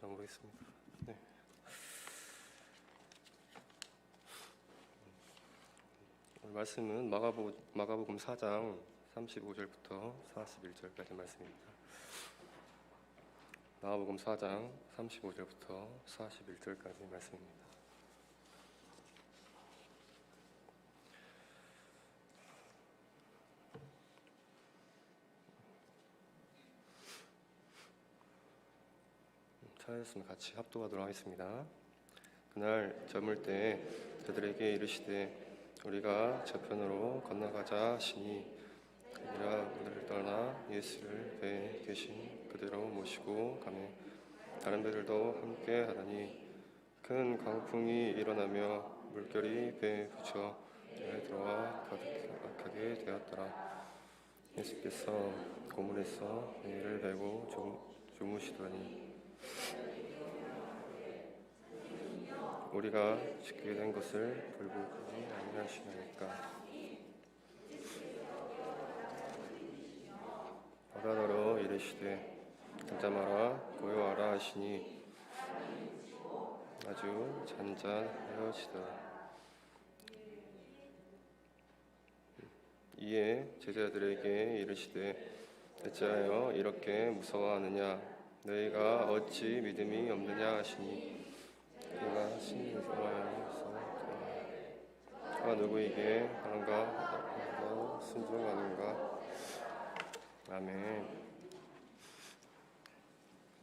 모르겠습니다. 네. 오늘 말씀은 마가복음 4장 35절부터 41절까지 말씀입니다. 마가복음 4장 35절부터 41절까지 말씀입니다. 찾으셨으면 같이 합독하도록 하겠습니다. 그날 저물 때 그들에게 이르시되 우리가 저편으로 건너가자 하시니 그들아 그들을 떠나 예수를 배에 계신 그대로 모시고 가매 다른 배들도 함께 하더니 큰 강풍이 일어나며 물결이 배에 부쳐 배에 들어와 가득하게 되었더라. 예수께서 고문에서 배를 베고 주무시더니 우리가 지키게 된 것을 불구하지 아니하시나이까. 바다더러 이르시되 잠잠하라 고요하라 하시니 아주 잔잔하여지더라. 이에 제자들에게 이르시되 어찌하여 이렇게 무서워하느냐 너희가 어찌 믿음이 없느냐 하시니 그가 신성하여서 누구에게 하는가 순종하는가. 아멘.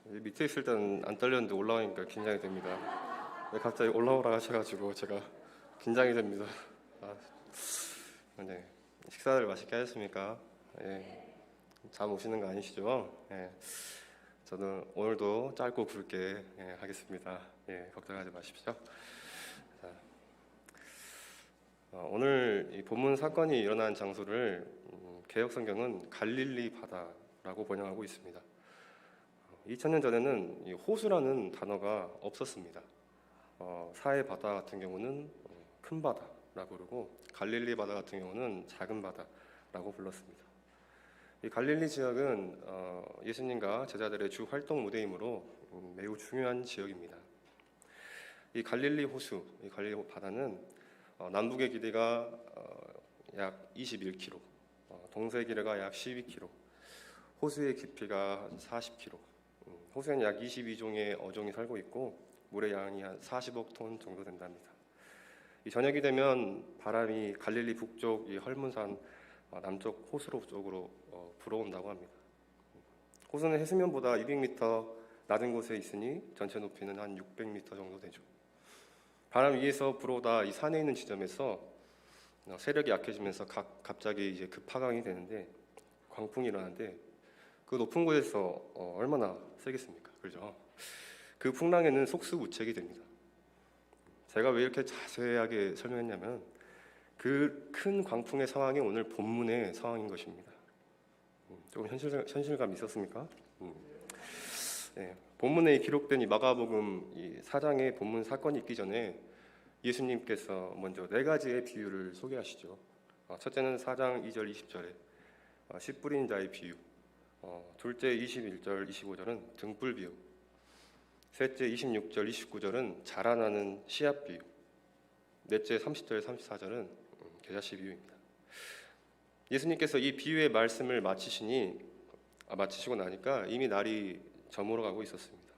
밑에 있을 때는 안 떨렸는데 올라오니까 긴장이 됩니다. 갑자기 올라오라 하셔가지고 제가 긴장이 됩니다. 네. 식사를 맛있게 하셨습니까? 예. 잠 오시는 거 아니시죠? 예. 저는 오늘도 짧고 굵게 하겠습니다. 예, 걱정하지 마십시오. 자, 오늘 이 본문 사건이 일어난 장소를 개역성경은 갈릴리 바다라고 번역하고 있습니다. 2000년 전에는 이 호수라는 단어가 없었습니다. 사해 바다 같은 경우는 큰 바다라고 부르고 갈릴리 바다 같은 경우는 작은 바다라고 불렀습니다. 이 갈릴리 지역은 예수님과 제자들의 주 활동 무대이므로 매우 중요한 지역입니다. 이 갈릴리 호수, 이 갈릴리 바다는 남북의 길이가 약 21km, 동서의 길이가 약 12km, 호수의 깊이가 40km. 호수에는 약 22종의 어종이 살고 있고 물의 양이 한 40억 톤 정도 된답니다. 이 저녁이 되면 바람이 갈릴리 북쪽 이 헐문산 남쪽 호수로 쪽으로 불어온다고 합니다. 호수는 해수면보다 200m 낮은 곳에 있으니 전체 높이는 한 600m 정도 되죠. 바람 위에서 불어오다 이 산에 있는 지점에서 세력이 약해지면서 갑자기 이제 급하강이 되는데 광풍이 일어나는데 그 높은 곳에서 얼마나 세겠습니까? 그렇죠? 그 풍랑에는 속수무책이 됩니다. 제가 왜 이렇게 자세하게 설명했냐면 그 큰 광풍의 상황이 오늘 본문의 상황인 것입니다. 조금 현실감 있었습니까? 네, 본문에 기록된 이 마가복음 이 4장의 본문 사건이 있기 전에 예수님께서 먼저 4가지의 비유를 소개하시죠. 첫째는 4장 2절 20절에 씨 뿌린 자의 비유, 둘째 21절 25절은 등불 비유, 셋째 26절 29절은 자라나는 씨앗 비유, 넷째 30절 34절은 겨자씨 비유입니다. 예수님께서 이 비유의 말씀을 마치시고 나니까 이미 날이 저물어 가고 있었습니다.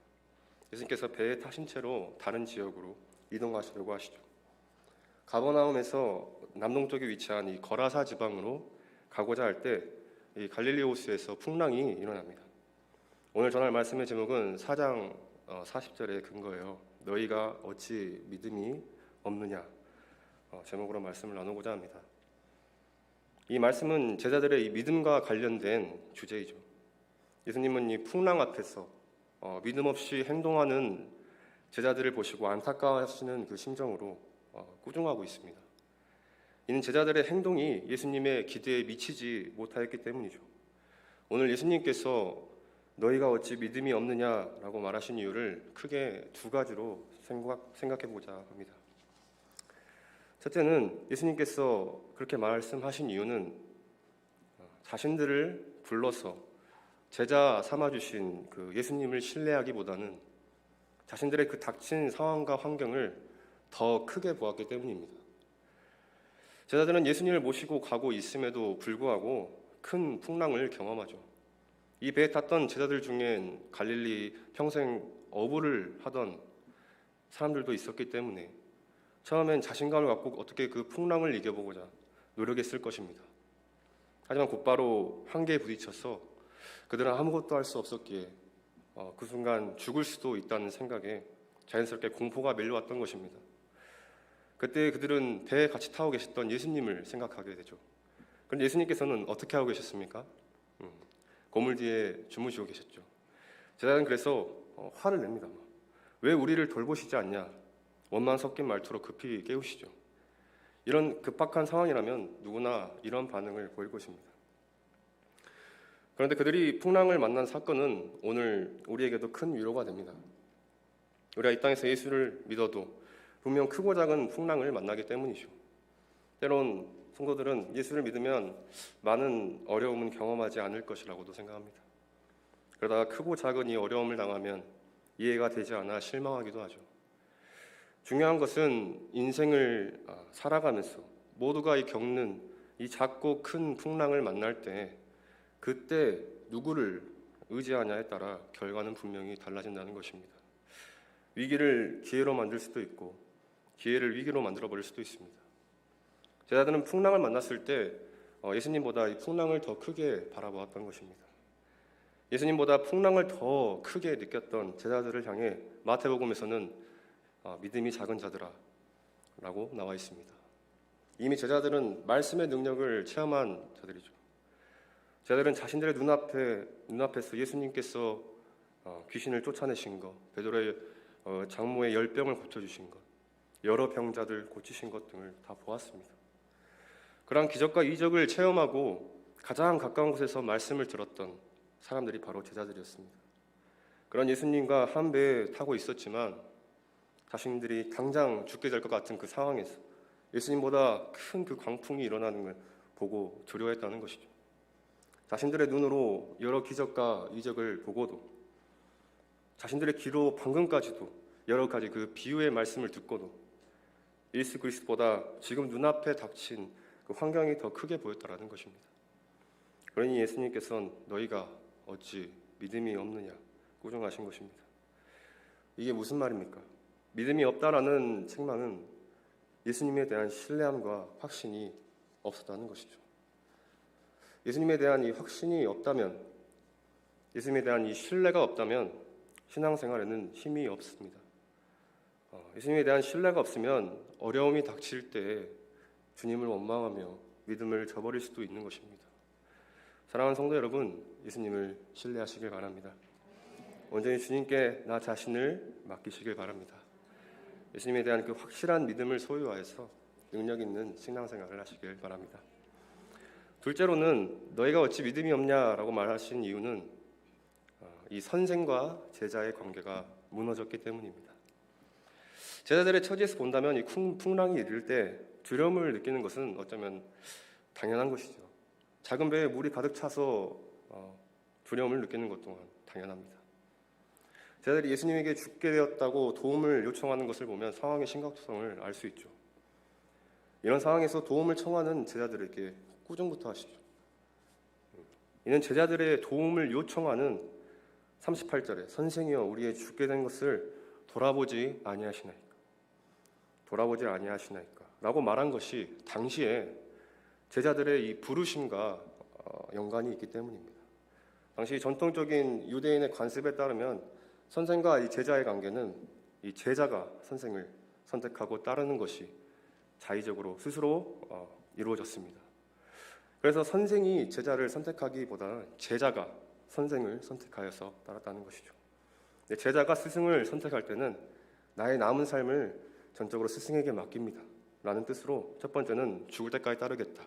예수님께서 배에 타신 채로 다른 지역으로 이동하시려고 하시죠. 가버나움에서 남동쪽에 위치한 이 거라사 지방으로 가고자 할 때 이 갈릴리 호수에서 풍랑이 일어납니다. 오늘 전할 말씀의 제목은 4장 40절의 근거예요. 너희가 어찌 믿음이 없느냐 제목으로 말씀을 나누고자 합니다. 이 말씀은 제자들의 이 믿음과 관련된 주제이죠. 예수님은 이 풍랑 앞에서 믿음 없이 행동하는 제자들을 보시고 안타까워하시는 그 심정으로 꾸중하고 있습니다. 이는 제자들의 행동이 예수님의 기대에 미치지 못하였기 때문이죠. 오늘 예수님께서 너희가 어찌 믿음이 없느냐라고 말하신 이유를 크게 2가지로 생각해보자 합니다. 첫째는 예수님께서 그렇게 말씀하신 이유는 자신들을 불러서 제자 삼아주신 그 예수님을 신뢰하기보다는 자신들의 그 닥친 상황과 환경을 더 크게 보았기 때문입니다. 제자들은 예수님을 모시고 가고 있음에도 불구하고 큰 풍랑을 경험하죠. 이 배에 탔던 제자들 중엔 갈릴리 평생 어부를 하던 사람들도 있었기 때문에 처음엔 자신감을 갖고 어떻게 그 풍랑을 이겨보고자 노력했을 것입니다. 하지만 곧바로 한계에 부딪혀서 그들은 아무것도 할 수 없었기에 그 순간 죽을 수도 있다는 생각에 자연스럽게 공포가 밀려왔던 것입니다. 그때 그들은 배에 같이 타고 계셨던 예수님을 생각하게 되죠. 그런데 예수님께서는 어떻게 하고 계셨습니까? 고물 뒤에 주무시고 계셨죠. 제자는 그래서 화를 냅니다. 왜 우리를 돌보시지 않냐? 원망 섞인 말투로 급히 깨우시죠. 이런 급박한 상황이라면 누구나 이런 반응을 보일 것입니다. 그런데 그들이 풍랑을 만난 사건은 오늘 우리에게도 큰 위로가 됩니다. 우리가 이 땅에서 예수를 믿어도 분명 크고 작은 풍랑을 만나기 때문이죠. 때론 성도들은 예수를 믿으면 많은 어려움은 경험하지 않을 것이라고도 생각합니다. 그러다가 크고 작은 이 어려움을 당하면 이해가 되지 않아 실망하기도 하죠. 중요한 것은 인생을 살아가면서 모두가 겪는 이 작고 큰 풍랑을 만날 때 그때 누구를 의지하냐에 따라 결과는 분명히 달라진다는 것입니다. 위기를 기회로 만들 수도 있고 기회를 위기로 만들어버릴 수도 있습니다. 제자들은 풍랑을 만났을 때 예수님보다 이 풍랑을 더 크게 바라보았던 것입니다. 예수님보다 풍랑을 더 크게 느꼈던 제자들을 향해 마태복음에서는 믿음이 작은 자들아 라고 나와 있습니다. 이미 제자들은 말씀의 능력을 체험한 자들이죠. 제자들은 자신들의 눈앞에서 예수님께서 귀신을 쫓아내신 것, 베드로의 장모의 열병을 고쳐주신 것, 여러 병자들 고치신 것 등을 다 보았습니다. 그러한 기적과 이적을 체험하고 가장 가까운 곳에서 말씀을 들었던 사람들이 바로 제자들이었습니다. 그런 예수님과 한 배에 타고 있었지만 자신들이 당장 죽게 될 것 같은 그 상황에서 예수님보다 큰 그 광풍이 일어나는 걸 보고 두려워했다는 것이죠. 자신들의 눈으로 여러 기적과 이적을 보고도 자신들의 귀로 방금까지도 여러 가지 그 비유의 말씀을 듣고도 예수 그리스도보다 지금 눈앞에 닥친 그 환경이 더 크게 보였다라는 것입니다. 그러니 예수님께서는 너희가 어찌 믿음이 없느냐 꾸중하신 것입니다. 이게 무슨 말입니까? 믿음이 없다라는 책망은 예수님에 대한 신뢰함과 확신이 없었다는 것이죠. 예수님에 대한 이 확신이 없다면, 예수님에 대한 이 신뢰가 없다면 신앙생활에는 힘이 없습니다. 예수님에 대한 신뢰가 없으면 어려움이 닥칠 때 주님을 원망하며 믿음을 저버릴 수도 있는 것입니다. 사랑하는 성도 여러분, 예수님을 신뢰하시길 바랍니다. 온전히 주님께 나 자신을 맡기시길 바랍니다. 예수님에 대한 그 확실한 믿음을 소유하여서 능력 있는 신앙생활을 하시길 바랍니다. 둘째로는 너희가 어찌 믿음이 없냐라고 말하신 이유는 이 선생과 제자의 관계가 무너졌기 때문입니다. 제자들의 처지에서 본다면 이 풍랑이 이를 때 두려움을 느끼는 것은 어쩌면 당연한 것이죠. 작은 배에 물이 가득 차서 두려움을 느끼는 것 또한 당연합니다. 제자들이 예수님에게 죽게 되었다고 도움을 요청하는 것을 보면 상황의 심각성을 알 수 있죠. 이런 상황에서 도움을 청하는 제자들에게 꾸중부터 하시죠. 이는 제자들의 도움을 요청하는 38절에 선생이여 우리의 죽게 된 것을 돌아보지 아니하시나이까 돌아보지 아니하시나이까 라고 말한 것이 당시에 제자들의 이 부르심과 연관이 있기 때문입니다. 당시 전통적인 유대인의 관습에 따르면 선생과 이 제자의 관계는 이 제자가 선생을 선택하고 따르는 것이 자의적으로 스스로 이루어졌습니다. 그래서 선생이 제자를 선택하기보다는 제자가 선생을 선택하여서 따랐다는 것이죠. 제자가 스승을 선택할 때는 나의 남은 삶을 전적으로 스승에게 맡깁니다 라는 뜻으로 첫 번째는 죽을 때까지 따르겠다,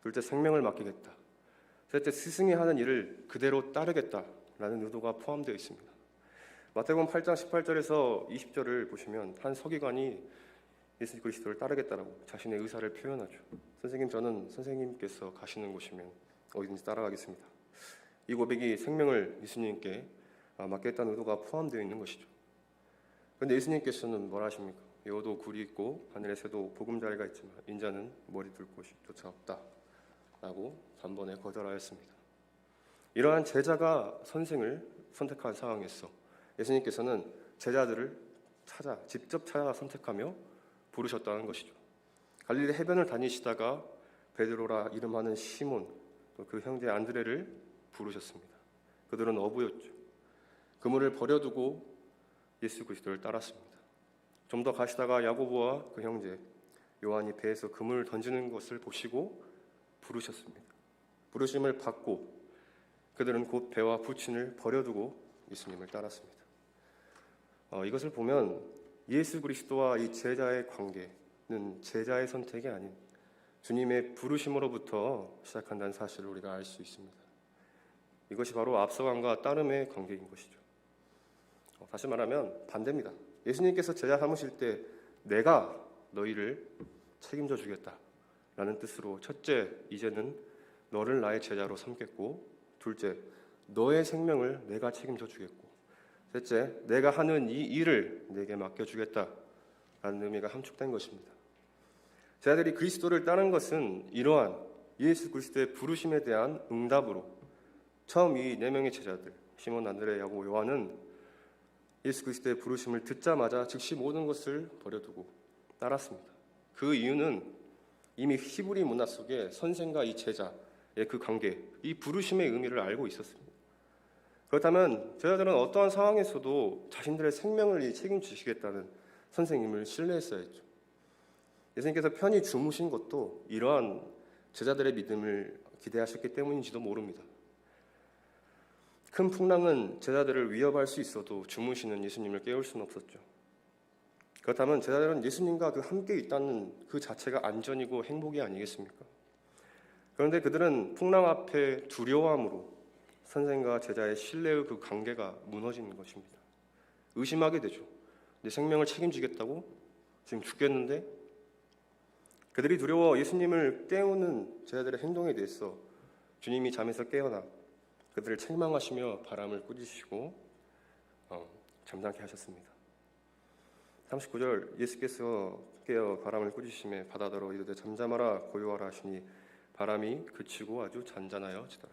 둘째 생명을 맡기겠다, 셋째 스승이 하는 일을 그대로 따르겠다 라는 의도가 포함되어 있습니다. 마태복음 8장 18절에서 20절을 보시면 한 서기관이 예수 그리스도를 따르겠다라고 자신의 의사를 표현하죠. 선생님, 저는 선생님께서 가시는 곳이면 어디든지 따라가겠습니다. 이 고백이 생명을 예수님께 맡겠다는 의도가 포함되어 있는 것이죠. 그런데 예수님께서는 뭘 하십니까? 여도 굴이 있고 하늘의 새도 보금자리가 있지만 인자는 머리 둘 곳조차 없다 라고 단번에 거절하였습니다. 이러한 제자가 선생을 선택한 상황에서 예수님께서는 제자들을 직접 찾아 선택하며 부르셨다는 것이죠. 갈릴리 해변을 다니시다가 베드로라 이름하는 시몬, 또 그 형제 안드레를 부르셨습니다. 그들은 어부였죠. 그물을 버려두고 예수 그리스도를 따랐습니다. 좀 더 가시다가 야고보와 그 형제 요한이 배에서 그물을 던지는 것을 보시고 부르셨습니다. 부르심을 받고 그들은 곧 배와 부친을 버려두고 예수님을 따랐습니다. 이것을 보면 예수 그리스도와 이 제자의 관계는 제자의 선택이 아닌 주님의 부르심으로부터 시작한다는 사실을 우리가 알 수 있습니다. 이것이 바로 앞서간과 따름의 관계인 것이죠. 다시 말하면 반대입니다. 예수님께서 제자 삼으실 때 내가 너희를 책임져 주겠다라는 뜻으로 첫째, 이제는 너를 나의 제자로 삼겠고, 둘째, 너의 생명을 내가 책임져 주겠고, 셋째, 내가 하는 이 일을 내게 맡겨주겠다라는 의미가 함축된 것입니다. 제자들이 그리스도를 따른 것은 이러한 예수 그리스도의 부르심에 대한 응답으로 처음 이 4명의 제자들 시몬, 안드레, 야고보, 요한은 예수 그리스도의 부르심을 듣자마자 즉시 모든 것을 버려두고 따랐습니다. 그 이유는 이미 히브리 문화 속에 선생과 이 제자의 그 관계, 이 부르심의 의미를 알고 있었습니다. 그렇다면 제자들은 어떠한 상황에서도 자신들의 생명을 책임지시겠다는 선생님을 신뢰했어야 했죠. 예수님께서 편히 주무신 것도 이러한 제자들의 믿음을 기대하셨기 때문인지도 모릅니다. 큰 풍랑은 제자들을 위협할 수 있어도 주무시는 예수님을 깨울 수는 없었죠. 그렇다면 제자들은 예수님과 함께 있다는 그 자체가 안전이고 행복이 아니겠습니까? 그런데 그들은 풍랑 앞에 두려워함으로 선생과 제자의 신뢰의 그 관계가 무너지는 것입니다. 의심하게 되죠. 내 생명을 책임지겠다고? 지금 죽겠는데? 그들이 두려워 예수님을 깨우는 제자들의 행동에 대해서 주님이 잠에서 깨어나 그들을 책망하시며 바람을 꾸짖으시고 잠잠케 하셨습니다. 39절 예수께서 깨어 바람을 꾸짖으시며 바다더러 이르되 잠잠하라 고요하라 하시니 바람이 그치고 아주 잔잔하여지더라.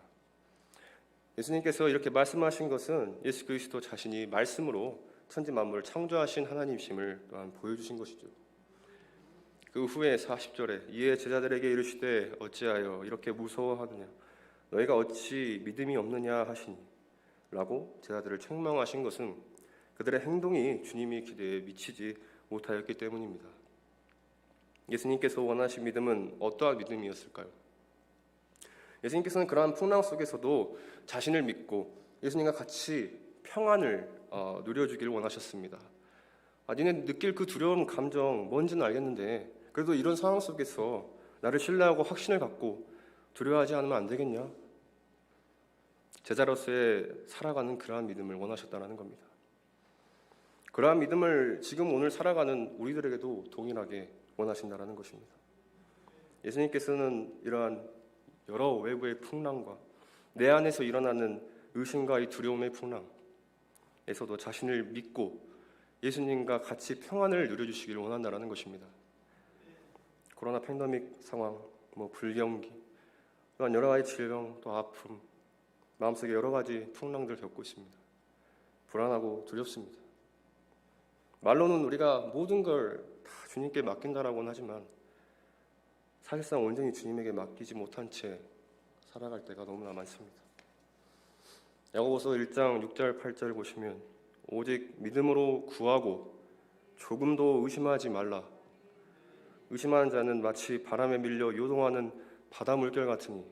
예수님께서 이렇게 말씀하신 것은 예수 그리스도 자신이 말씀으로 천지 만물을 창조하신 하나님이심을 또한 보여주신 것이죠. 그 후에 40절에 이에 제자들에게 이르시되 어찌하여 이렇게 무서워하느냐 너희가 어찌 믿음이 없느냐 하시니 라고 제자들을 책망하신 것은 그들의 행동이 주님의 기대에 미치지 못하였기 때문입니다. 예수님께서 원하신 믿음은 어떠한 믿음이었을까요? 예수님께서는 그러한 풍랑 속에서도 자신을 믿고 예수님과 같이 평안을 누려주기를 원하셨습니다. 니네 느낄 그 두려운 감정 뭔지는 알겠는데 그래도 이런 상황 속에서 나를 신뢰하고 확신을 갖고 두려워하지 않으면 안 되겠냐? 제자로서의 살아가는 그러한 믿음을 원하셨다는 겁니다. 그러한 믿음을 지금 오늘 살아가는 우리들에게도 동일하게 원하신다는 것입니다. 예수님께서는 이러한 여러 외부의 풍랑과 내 안에서 일어나는 의심과 이 두려움의 풍랑에서도 자신을 믿고 예수님과 같이 평안을 누려주시기를 원한다는 것입니다. 코로나 팬데믹 상황, 불경기, 또한 여러 가지 질병, 또 아픔, 마음속에 여러 가지 풍랑들을 겪고 있습니다. 불안하고 두렵습니다. 말로는 우리가 모든 걸 다 주님께 맡긴다라고는 하지만 사실상 온전히 주님에게 맡기지 못한 채 살아갈 때가 너무나 많습니다. 야고보서 1장 6절 8절 보시면 오직 믿음으로 구하고 조금도 의심하지 말라. 의심하는 자는 마치 바람에 밀려 요동하는 바다 물결 같으니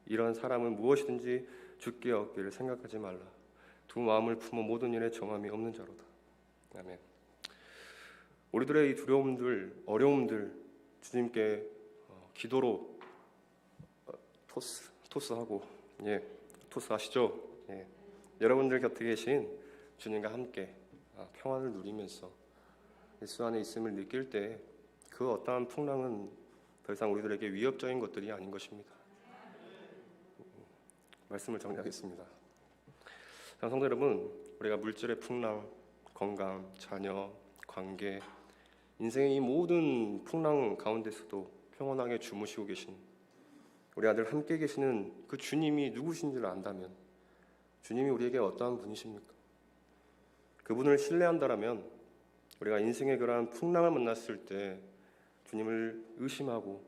이런 사람은 무엇이든지 주께 얻기를 생각하지 말라. 두 마음을 품어 모든 일에 정함이 없는 자로다. 아멘. 우리들의 이 두려움들, 어려움들 주님께 기도로 토스하고 토스하시죠. 여러분들 곁에 계신 주님과 함께 평안을 누리면서 예수 안에 있음을 느낄 때 그 어떠한 풍랑은 더 이상 우리들에게 위협적인 것들이 아닌 것입니다. 말씀을 정리하겠습니다. 성도 여러분, 우리가 물질의 풍랑, 건강, 자녀, 관계, 인생의 이 모든 풍랑 가운데서도 평온하게 주무시고 계신 우리 아들 함께 계시는 그 주님이 누구신지를 안다면 주님이 우리에게 어떠한 분이십니까? 그분을 신뢰한다라면 우리가 인생의 그러한 풍랑을 만났을 때 주님을 의심하고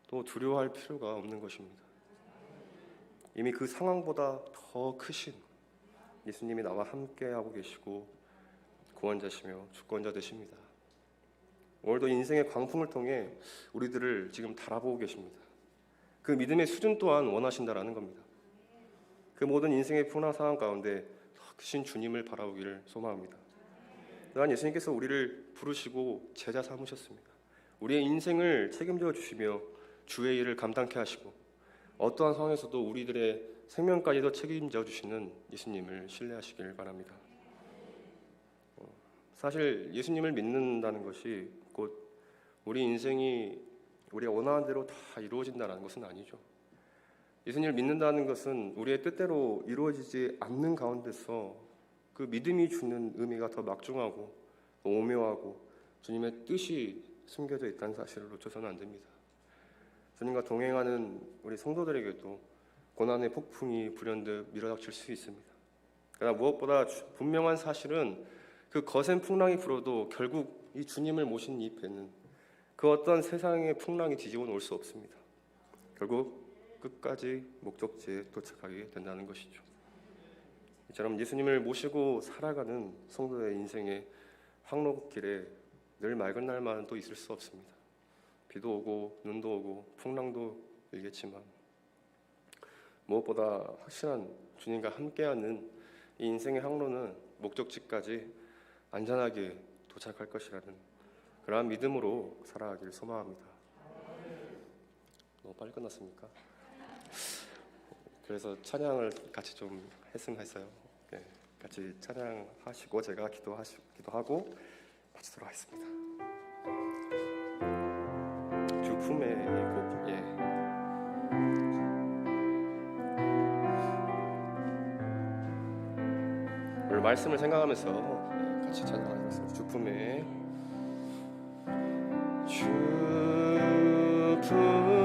또 두려워할 필요가 없는 것입니다. 이미 그 상황보다 더 크신 예수님이 나와 함께하고 계시고 구원자시며 주권자 되십니다. 오늘도 인생의 광풍을 통해 우리들을 지금 달아보고 계십니다. 그 믿음의 수준 또한 원하신다라는 겁니다. 그 모든 인생의 풍랑 상황 가운데 더 크신 주님을 바라보기를 소망합니다. 또한 예수님께서 우리를 부르시고 제자 삼으셨습니다. 우리의 인생을 책임져 주시며 주의 일을 감당케 하시고 어떠한 상황에서도 우리들의 생명까지도 책임져 주시는 예수님을 신뢰하시길 바랍니다. 사실 예수님을 믿는다는 것이 곧 우리 인생이 우리가 원하는 대로 다 이루어진다는 것은 아니죠. 예수님을 믿는다는 것은 우리의 뜻대로 이루어지지 않는 가운데서 그 믿음이 주는 의미가 더 막중하고 오묘하고 주님의 뜻이 숨겨져 있다는 사실을 놓쳐서는 안 됩니다. 주님과 동행하는 우리 성도들에게도 고난의 폭풍이 불현듯 밀어닥칠 수 있습니다. 그러나 무엇보다 분명한 사실은 그 거센 풍랑이 불어도 결국 이 주님을 모신 이 배는 그 어떤 세상의 풍랑이 뒤집어 놓을 수 없습니다. 결국 끝까지 목적지에 도착하게 된다는 것이죠. 이처럼 예수님을 모시고 살아가는 성도의 인생의 황로길에 늘 맑은 날만은 또 있을 수 없습니다. 비도 오고 눈도 오고 풍랑도 일겠지만 무엇보다 확실한 주님과 함께하는 이 인생의 항로는 목적지까지 안전하게 도착할 것이라는 그러한 믿음으로 살아가길 소망합니다. 너무 빨리 끝났습니까? 그래서 찬양을 같이 좀 했으면 했어요. 네, 같이 찬양하시고 제가 기도하고 마치도록 하겠습니다. 주 품에 곡, 오늘 말씀을 생각하면서 같이 찬양하겠습니다. 주 품에 주 품